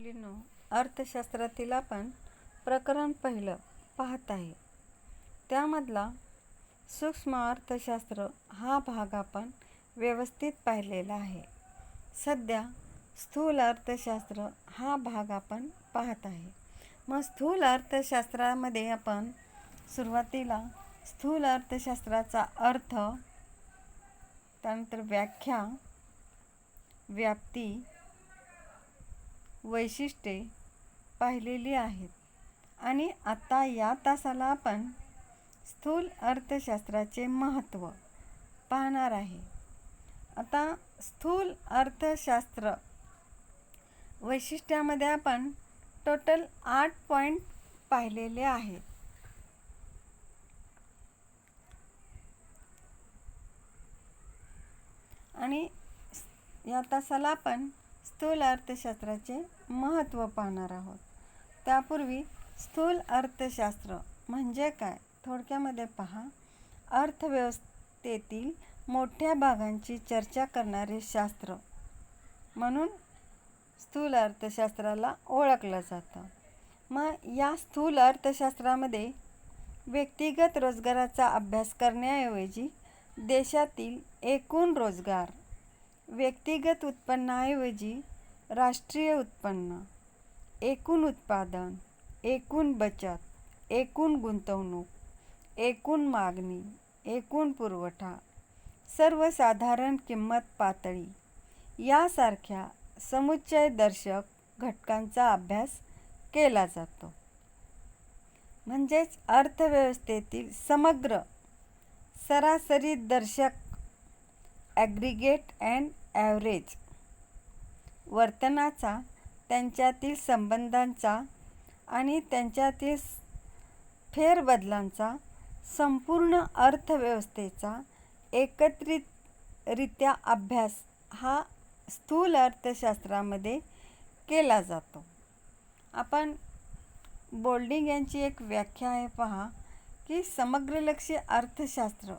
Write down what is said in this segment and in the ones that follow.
मुलींनो, अर्थशास्त्रातील आपण प्रकरण पहिलं पाहत आहे. त्यामधला सूक्ष्म अर्थशास्त्र हा भाग आपण व्यवस्थित पाहिलेला आहे. सध्या स्थूल अर्थशास्त्र हा भाग आपण पाहत आहे. मग स्थूल अर्थशास्त्रामध्ये आपण सुरुवातीला स्थूल अर्थशास्त्राचा अर्थ, त्यानंतर व्याख्या, व्याप्ती, वैशिष्ट्ये पाहिलेली आहेत. आणि आता या तासाला आपण स्थूल अर्थशास्त्राचे महत्त्व पाहणार आहे. आता स्थूल अर्थशास्त्र वैशिष्ट्यामध्ये आपण टोटल 8 पॉईंट पाहिलेले आहेत. आणि या तासाला आपण स्थूल अर्थशास्त्राचे महत्त्व पाहणार आहोत. त्यापूर्वी स्थूल अर्थशास्त्र म्हणजे काय थोडक्यामध्ये पहा. अर्थव्यवस्थेतील मोठ्या भागांची चर्चा करणारे शास्त्र म्हणून स्थूल अर्थशास्त्राला ओळखलं जातं. मग या स्थूल अर्थशास्त्रामध्ये व्यक्तिगत रोजगाराचा अभ्यास करण्याऐवजी देशातील एकूण रोजगार, व्यक्तिगत उत्पन्नाऐवजी राष्ट्रीय उत्पन्न, एकूण उत्पादन, एकूण बचत, एकूण गुंतवणूक, एकूण मागणी, एकूण पुरवठा, सर्वसाधारण किंमत पातळी यासारख्या समुच्चयदर्शक घटकांचा अभ्यास केला जातो. म्हणजेच अर्थव्यवस्थेतील समग्र सरासरी दर्शक ॲग्रिगेट अँड ॲव्हरेज वर्तनाचा, त्यांच्यातील संबंधांचा आणि त्यांच्यातील फेरबदलांचा संपूर्ण अर्थव्यवस्थेचा एकत्रितरित्या अभ्यास हा स्थूल अर्थशास्त्रामध्ये केला जातो. आपण बोल्डिंग यांची एक व्याख्या आहे पहा की समग्रलक्षी अर्थशास्त्र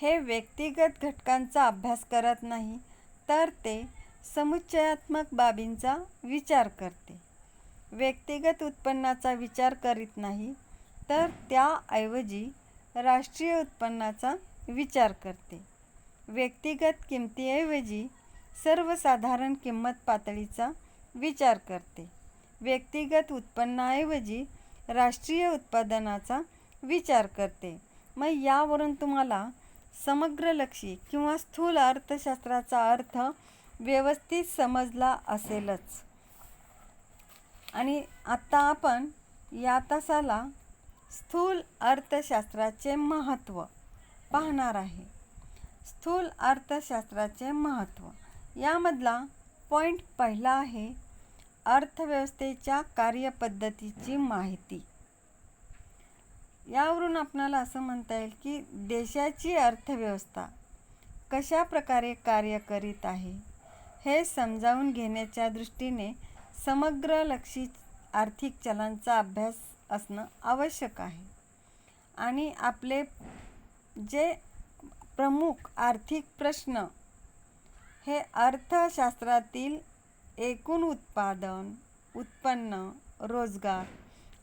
हे व्यक्तिगत घटकांचा अभ्यास करत नाही, तर ते समुच्चयात्मक बाबींचा विचार करते. व्यक्तिगत उत्पन्नाचा विचार करीत नाही, तर त्याऐवजी राष्ट्रीय उत्पन्नाचा विचार करते. व्यक्तिगत किमतीऐवजी सर्वसाधारण किंमत पातळीचा विचार करते. व्यक्तिगत उत्पन्नाऐवजी राष्ट्रीय उत्पादनाचा विचार करते. मग यावरून तुम्हाला समग्रलक्षी किंवा स्थूल अर्थशास्त्राचा अर्थ व्यवस्थित समजला असेलच. आणि आता आपण या तासाला स्थूल अर्थशास्त्राचे महत्त्व पाहणार आहे. स्थूल अर्थशास्त्राचे महत्त्व यामधला पॉईंट पहिला आहे अर्थव्यवस्थेच्या कार्यपद्धतीची माहिती. यावरून आपणाला असं म्हणता येईल की देशाची अर्थव्यवस्था कशा प्रकारे कार्य करीत आहे हे समजावून घेण्याच्या दृष्टीने समग्रलक्षी आर्थिक चलांचा अभ्यास असणं आवश्यक आहे. आणि आपले जे प्रमुख आर्थिक प्रश्न हे अर्थशास्त्रातील एकूण उत्पादन, उत्पन्न, रोजगार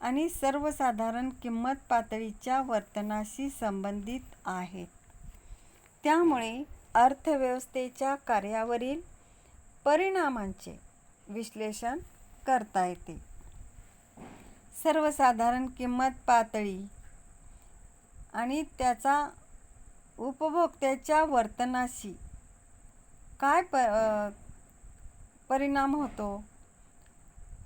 आणि सर्वसाधारण किंमत पातळीच्या वर्तनाशी संबंधित आहेत. त्यामुळे अर्थव्यवस्थेच्या कार्यावरील परिणामांचे विश्लेषण करता येते. सर्वसाधारण किंमत पातळी आणि त्याचा उपभोक्त्याच्या वर्तनाशी काय परिणाम होतो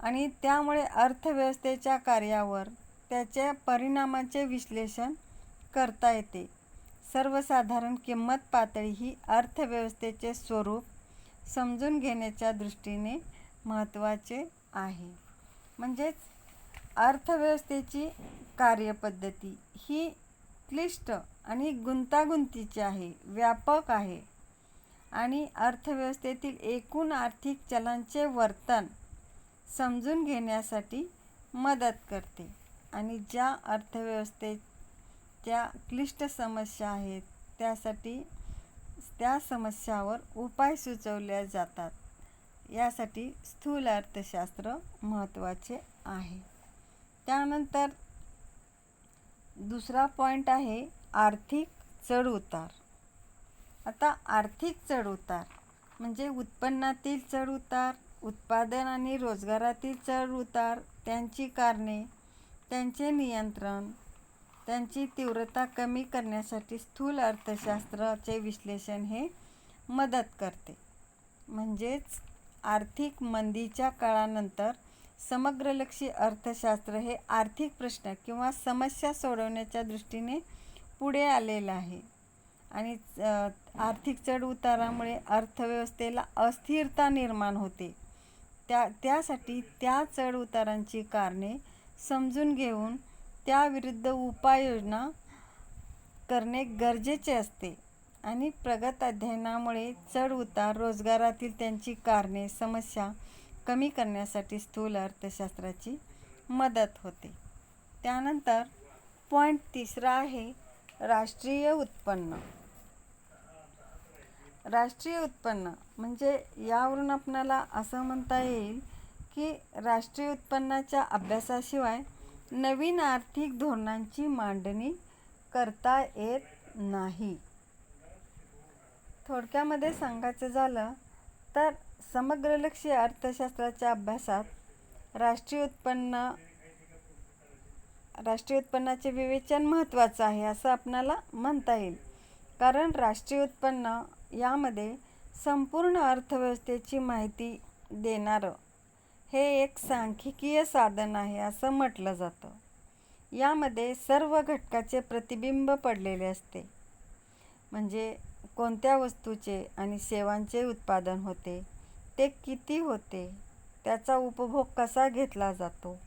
आणि त्यामुळे अर्थव्यवस्थेच्या कार्यावर त्याच्या परिणामाचे विश्लेषण करता येते. सर्वसाधारण किंमत पातळी ही अर्थव्यवस्थेचे स्वरूप समजून घेण्याच्या दृष्टीने महत्त्वाचे आहे. म्हणजेच अर्थव्यवस्थेची कार्यपद्धती ही क्लिष्ट आणि गुंतागुंतीची आहे, व्यापक आहे आणि अर्थव्यवस्थेतील एकूण आर्थिक चलांचे वर्तन समजून घेण्यासाठी मदत करते. आणि ज्या अर्थव्यवस्थेच्या क्लिष्ट समस्या आहेत त्यासाठी त्या समस्यावर उपाय सुचवले जातात. यासाठी स्थूल अर्थशास्त्र महत्त्वाचे आहे. त्यानंतर दुसरा पॉईंट आहे आर्थिक चढउतार. आता आर्थिक चढउतार म्हणजे उत्पन्नातील चढउतार, उत्पादन आणि रोजगारातील चढउतार, त्यांची कारणे, त्यांचे नियंत्रण, त्यांची तीव्रता कमी करण्यासाठी स्थूल अर्थशास्त्राचे विश्लेषण हे मदत करते. म्हणजेच आर्थिक मंदीच्या काळानंतर समग्रलक्षी अर्थशास्त्र हे आर्थिक प्रश्न किंवा समस्या सोडवण्याच्या दृष्टीने पुढे आलेलं आहे. आणि आर्थिक चढउतारामुळे अर्थव्यवस्थेला अस्थिरता निर्माण होते. त्यासाठी त्या चढउतारांची कारणे समजून घेऊन त्याविरुद्ध उपाययोजना करणे गरजेचे असते. आणि प्रगत अध्ययनामुळे चढउतार, रोजगारातील त्यांची कारणे, समस्या कमी करण्यासाठी स्थूल अर्थशास्त्राची मदत होते. त्यानंतर पॉईंट तिसरा आहे राष्ट्रीय उत्पन्न. राष्ट्रीय उत्पन्न म्हणजे यावरून आपल्याला असं म्हणता येईल की राष्ट्रीय उत्पन्नाच्या अभ्यासाशिवाय नवीन आर्थिक धोरणांची मांडणी करता येत नाही. थोडक्यामध्ये सांगायचं झालं तर समग्रलक्षी अर्थशास्त्राच्या अभ्यासात राष्ट्रीय उत्पन्नाचे विवेचन महत्त्वाचं आहे असं आपणाला म्हणता येईल. कारण राष्ट्रीय उत्पन्न यामध्ये संपूर्ण अर्थव्यवस्थेची माहिती देणारं हे एक सांख्यिकीय साधन आहे असं म्हटलं जातं. यामध्ये सर्व घटकाचे प्रतिबिंब पडलेले असते. म्हणजे कोणत्या वस्तूचे आणि सेवांचे उत्पादन होते, ते किती होते, त्याचा उपभोग कसा घेतला जातो,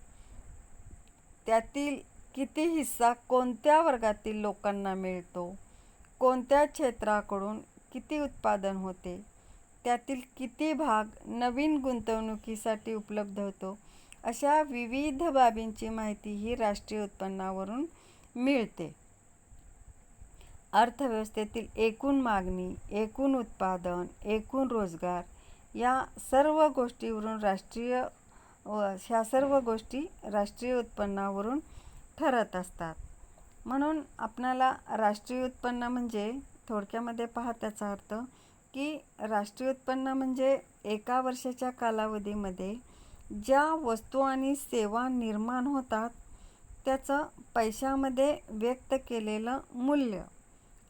त्यातील किती हिस्सा कोणत्या वर्गातील लोकांना मिळतो, कोणत्या क्षेत्राकडून किती उत्पादन होते, त्यातील किती भाग नवीन गुंतवणुकीसाठी उपलब्ध होतो, अशा विविध बाबींची माहिती ही राष्ट्रीय उत्पन्नावरून मिळते. अर्थव्यवस्थेतील एकूण मागणी, एकूण उत्पादन, एकूण रोजगार या सर्व गोष्टीवरून ह्या सर्व गोष्टी राष्ट्रीय उत्पन्नावरून ठरत असतात. म्हणून आपणाला राष्ट्रीय उत्पन्न म्हणजे थोडक्यामध्ये पहा त्याचा अर्थ की राष्ट्रीय उत्पन्न म्हणजे एका वर्षाच्या कालावधीमध्ये ज्या वस्तू आणि सेवा निर्माण होतात त्याचं पैशामध्ये व्यक्त केलेलं मूल्य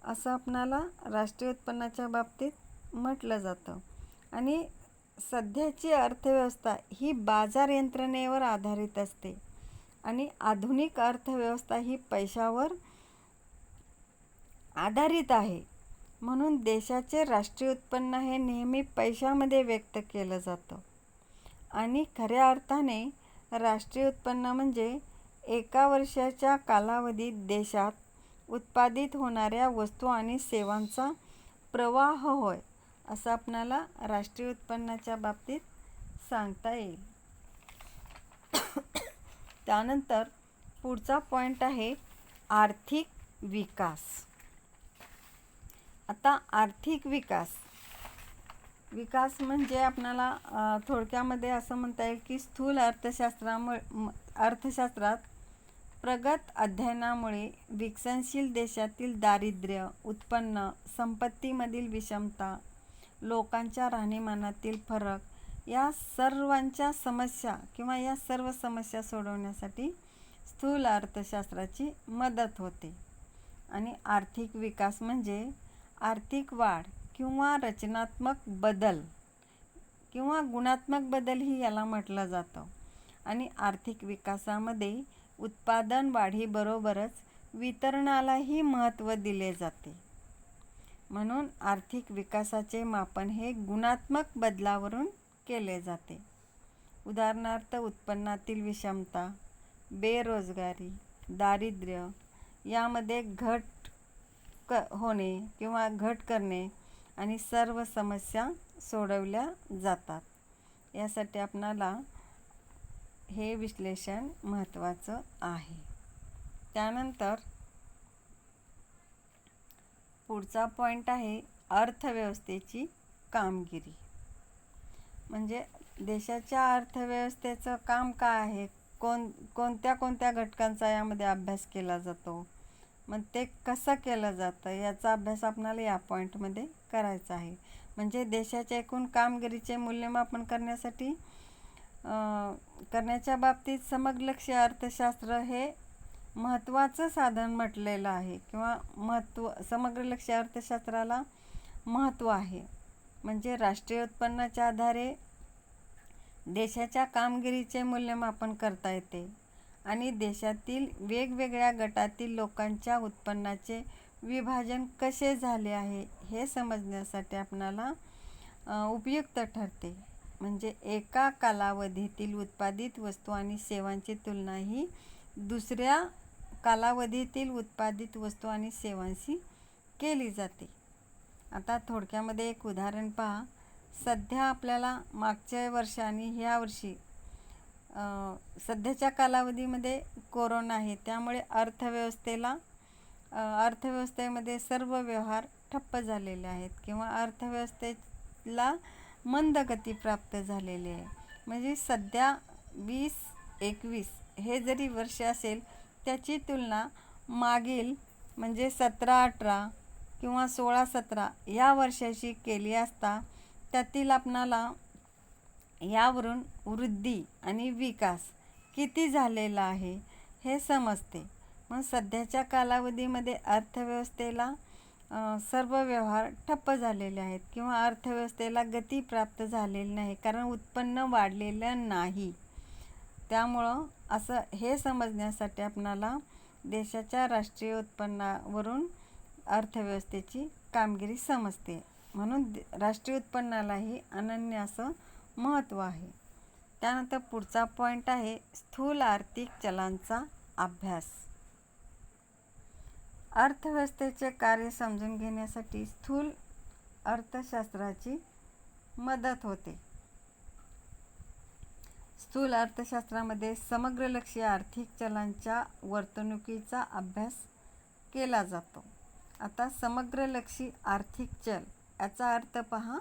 असं आपणाला राष्ट्रीय उत्पन्नाच्या बाबतीत म्हटलं जातं. आणि सध्याची अर्थव्यवस्था ही बाजार यंत्रणेवर आधारित असते आणि आधुनिक अर्थव्यवस्था ही पैशावर आधारित आहे. म्हणून देशाचे राष्ट्रीय उत्पन्न हे नेहमी पैशामध्ये व्यक्त केलं जातं. आणि खऱ्या अर्थाने राष्ट्रीय उत्पन्न म्हणजे एका वर्षाच्या कालावधीत देशात उत्पादित होणाऱ्या वस्तू आणि सेवांचा प्रवाह होय असं आपणाला राष्ट्रीय उत्पन्नाच्या बाबतीत सांगता येईल. त्यानंतर पुढचा पॉईंट आहे आर्थिक विकास. आता आर्थिक विकास म्हणजे आपणाला थोडक्यामध्ये असं म्हणता येईल की स्थूल अर्थशास्त्रात प्रगत अध्ययनामुळे विकसनशील देशातील दारिद्र्य, उत्पन्न, संपत्तीमधील विषमता, लोकांच्या राहणीमानातील फरक या सर्वांच्या समस्या किंवा या सर्व समस्या सोडवण्यासाठी स्थूल अर्थशास्त्राची मदत होते. आणि आर्थिक विकास म्हणजे आर्थिक वाढ किंवा रचनात्मक बदल किंवा गुणात्मक बदलही याला म्हटलं जातं. आणि आर्थिक विकासामध्ये उत्पादन वाढीबरोबरच वितरणालाही महत्त्व दिले जाते. म्हणून आर्थिक विकासाचे मापन हे गुणात्मक बदलावरून केले जाते. उदाहरणार्थ उत्पन्नातील विषमता, बेरोजगारी, दारिद्र्य यामध्ये घट होणे किंवा घट करणे आणि सर्व समस्या सोडवल्या जातात. यासाठी आपणाला हे विश्लेषण महत्त्वाचं आहे. त्यानंतर पुढचा पॉईंट आहे अर्थव्यवस्थेची कामगिरी. म्हणजे देशाच्या अर्थव्यवस्थेचं काम काय आहे, कोणत्या कोणत्या घटकांचा यामध्ये अभ्यास केला जातो, मग ते कसं केलं जातं याचा अभ्यास आपणाला या पॉईंटमध्ये करायचा आहे. म्हणजे देशाच्या एकूण कामगिरीचे मूल्यमापन करण्याच्या बाबतीत समग्रलक्षी अर्थशास्त्र हे महत्त्वाचं साधन म्हटलेलं आहे, किंवा समग्रलक्षी अर्थशास्त्राला महत्त्व आहे. म्हणजे राष्ट्रीय उत्पन्नाच्या आधारे देशाच्या कामगिरीचे मूल्यमापन करता येते आणि देशातील वेगवेगळ्या गटातील लोकांच्या उत्पन्नाचे विभाजन कसे झाले आहे हे समजण्यासाठी आपणाला उपयुक्त ठरते. म्हणजे एका कालावधीतील उत्पादित वस्तू आणि सेवांची तुलना ही दुसऱ्या कालावधीतील उत्पादित वस्तू आणि सेवांशी केली जाते. आता थोडक्यामध्ये एक उदाहरण पहा. सध्या आपल्याला मागच्या वर्षी आणि ह्या वर्षी सध्याच्या कालावधीमध्ये कोरोना आहे, त्यामुळे अर्थव्यवस्थेमध्ये सर्व व्यवहार ठप्प झालेले आहेत किंवा अर्थव्यवस्थेला मंदगती प्राप्त झालेली आहे. म्हणजे सध्या 2021 हे जरी वर्ष असेल, त्याची तुलना मागील म्हणजे 17-18 किंवा 16-17 या वर्षाशी केली असता त्यातील आपणाला यावरून वृद्धी आणि विकास किती झालेला आहे हे समजते. मग सध्याच्या कालावधीमध्ये अर्थव्यवस्थेला सर्व व्यवहार ठप्प झालेले आहेत किंवा अर्थव्यवस्थेला गती प्राप्त झालेली नाही, कारण उत्पन्न वाढलेलं नाही. त्यामुळं असं हे समजण्यासाठी आपणाला देशाच्या राष्ट्रीय उत्पन्नावरून अर्थव्यवस्थेची कामगिरी समजते. म्हणून राष्ट्रीय उत्पन्नालाही अनन्य असं महत्त्व आहे. त्यानंतर पुढचा पॉईंट आहे स्थूल आर्थिक चलांचा अभ्यास. अर्थव्यवस्थेचे कार्य समजून घेण्यासाठी स्थूल अर्थशास्त्राची मदत होते. स्थूल अर्थशास्त्रामध्ये समग्रलक्षी आर्थिक चलांच्या वर्तणुकीचा अभ्यास केला जातो. आता समग्रलक्षी आर्थिक चल याचा अर्थ पहा.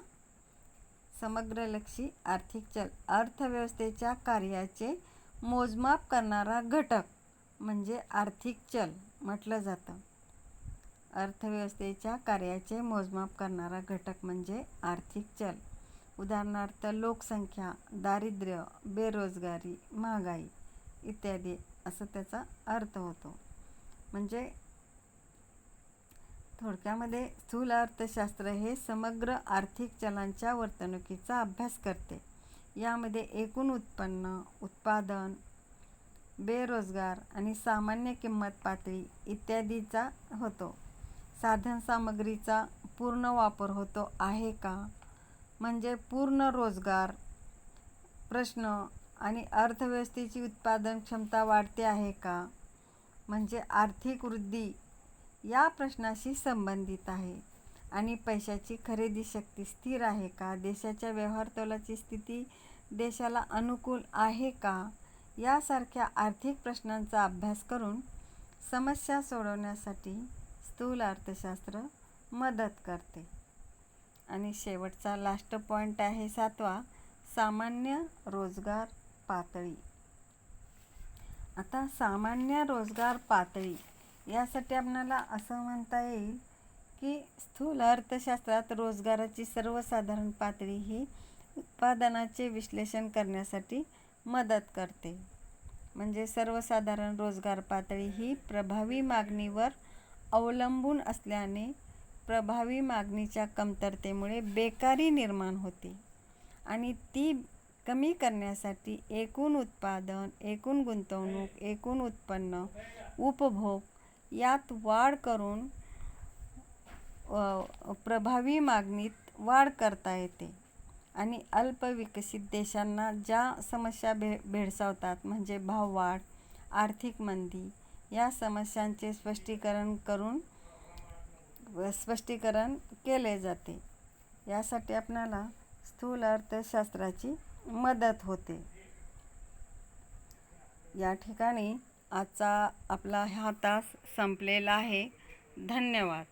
समग्रलक्षी आर्थिक चल अर्थव्यवस्थेच्या कार्याचे मोजमाप करणारा घटक म्हणजे आर्थिक चल म्हटलं जातं. अर्थव्यवस्थेच्या कार्याचे मोजमाप करणारा घटक म्हणजे आर्थिक चल. उदाहरणार्थ लोकसंख्या, दारिद्र्य, बेरोजगारी, महागाई इत्यादी असं त्याचा अर्थ होतो. म्हणजे थोडक्यामध्ये स्थूल अर्थशास्त्र हे समग्र आर्थिक चलांच्या वर्तणुकीचा अभ्यास करते. यामध्ये एकूण उत्पन्न, उत्पादन, बेरोजगार आणि सामान्य किंमत पातळी इत्यादीचा होतो. साधनसामग्रीचा पूर्ण वापर होतो आहे का, म्हणजे पूर्ण रोजगार प्रश्न आणि अर्थव्यवस्थेची उत्पादन क्षमता वाढते आहे का, म्हणजे आर्थिक वृद्धी या प्रश्नाशी संबंधित आहे. आणि पैशाची खरेदी शक्ती स्थिर आहे का, देशाच्या व्यवहार तोलाची स्थिती देशाला अनुकूल आहे का, यासारख्या आर्थिक प्रश्नांचा अभ्यास करून समस्या सोडवण्यासाठी स्थूल अर्थशास्त्र मदत करते. आणि शेवटचा लास्ट पॉईंट आहे 7वा, सामान्य रोजगार पातळी. आता सामान्य रोजगार पातळी यासाठी आपल्याला असं म्हणता येईल की स्थूल अर्थशास्त्रात रोजगाराची सर्वसाधारण पातळी ही उत्पादनाचे विश्लेषण करण्यासाठी मदत करते. म्हणजे सर्वसाधारण रोजगार पातळी ही प्रभावी मागणीवर अवलंबून असल्याने प्रभावी मागणीच्या कमतरतेमुळे बेकारी निर्माण होते आणि ती कमी करण्यासाठी एकूण उत्पादन, एकूण गुंतवणूक, एकूण उत्पन्न, उपभोग यात वाढ करून प्रभावी मागणीत वाढ करता येते. आणि अल्पविकसित देशांना ज्या समस्या भेडसावतात म्हणजे भाववाढ, आर्थिक मंदी या समस्यांचे स्पष्टीकरण केले जाते. यासाठी आपल्याला स्थूल अर्थशास्त्राची मदत होते. या ठिकाणी आजचा आपला हा तास संपलेला आहे. धन्यवाद.